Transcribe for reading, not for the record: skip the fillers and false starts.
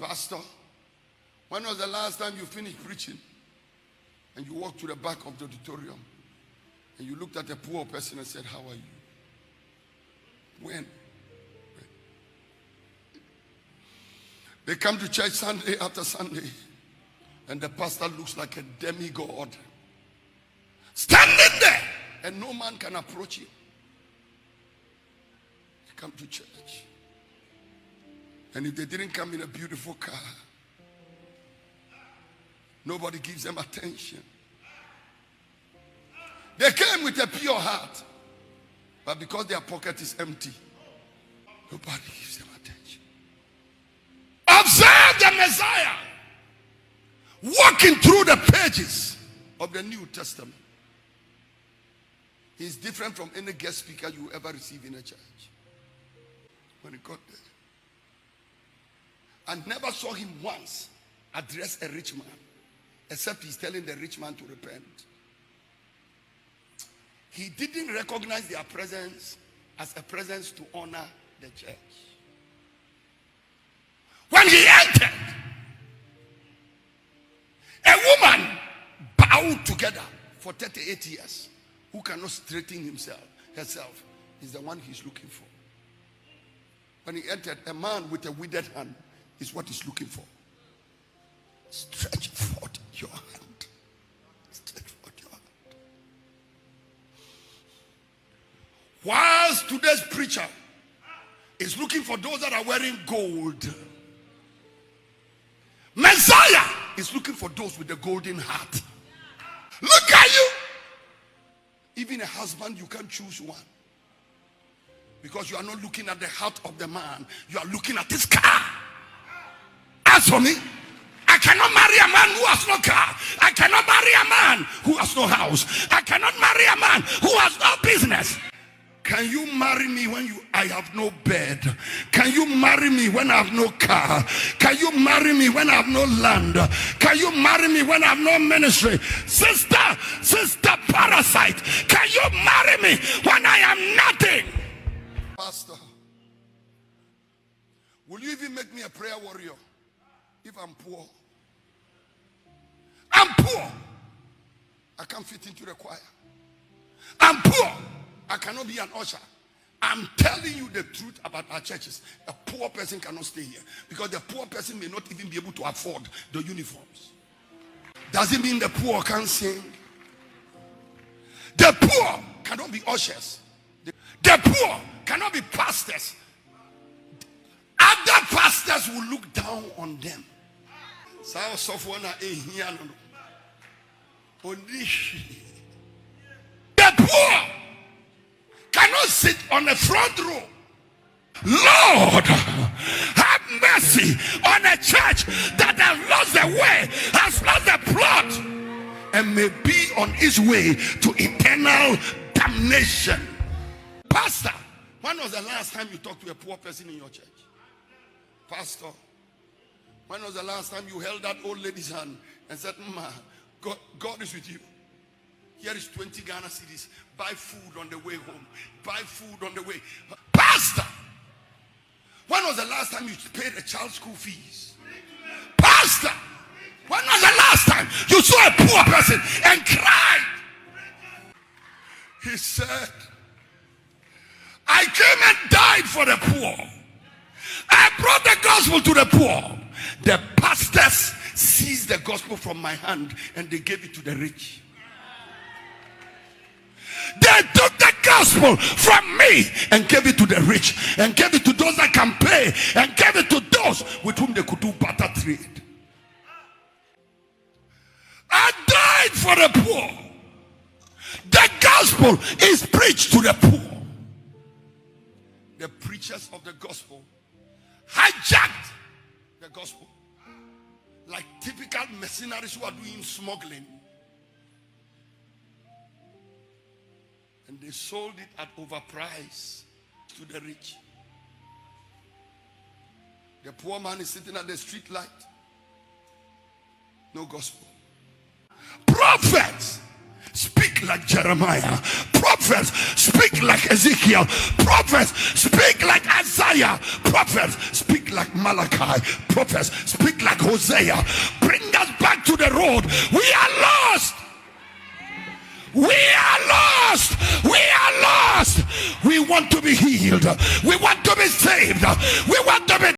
Pastor, when was the last time you finished preaching and you walked to the back of the auditorium and you looked at a poor person and said, how are you? When? They come to church Sunday after Sunday and the pastor looks like a demigod standing there and no man can approach him. They come to church, and if they didn't come in a beautiful car, nobody gives them attention. They came with a pure heart, but because their pocket is empty, nobody gives them attention. Observe the Messiah walking through the pages of the New Testament. He's different from any guest speaker you ever receive in a church. When he got there, I never saw him once address a rich man, except he's telling the rich man to repent. He didn't recognize their presence as a presence to honor the church. When he entered, a woman bowed together for 38 years, who cannot straighten herself, is the one he's looking for. When he entered, a man with a withered hand is what he's looking for. Stretch forth your hand. Stretch forth your hand. Whilst today's preacher is looking for those that are wearing gold, Messiah is looking for those with the golden heart. Look at you. Even a husband, you can't choose one. Because you are not looking at the heart of the man. You are looking at his car. As for me, I cannot marry a man who has no car. I cannot marry a man who has no house. I cannot marry a man who has no business. Can you marry me when I have no bed? Can you marry me when I have no car? Can you marry me when I have no land? Can you marry me when I have no ministry? Sister parasite, can you marry me when I am nothing? Pastor, will you even make me a prayer warrior if I'm poor? I'm poor. I can't fit into the choir. I'm poor. I cannot be an usher. I'm telling you the truth about our churches. A poor person cannot stay here because the poor person may not even be able to afford the uniforms. Does it mean the poor can't sing? The poor cannot be ushers. The poor cannot be pastors. Other pastors will look down on them. The poor cannot sit on the front row. Lord, have mercy on a church that has lost the way, has lost the plot, and may be on its way to eternal damnation. Pastor, when was the last time you talked to a poor person in your church? Pastor, when was the last time you held that old lady's hand and said, Ma, God is with you. Here is 20 Ghana cedis. Buy food on the way home. Buy food on the way. Pastor, when was the last time you paid a child's school fees? Pastor, when was the last time you saw a poor person and cried? He said, I came and died for the poor. I brought the gospel to the poor. The pastors seized the gospel from my hand and they gave it to the rich. They took the gospel from me and gave it to the rich, and gave it to those that can pay, and gave it to those with whom they could do barter trade. I died for the poor. The gospel is preached to the poor. The preachers of the gospel hijacked the gospel like typical mercenaries who are doing smuggling. And they sold it at overprice to the rich. The poor man is sitting at the street light. No gospel. Prophets speak like Jeremiah. Prophets, speak like Ezekiel. Prophets, speak like Isaiah. Prophets, speak like Malachi. Prophets, speak like Hosea. Bring us back to the road. We are lost. We are lost. We are lost. We want to be healed. We want to be saved. We want to be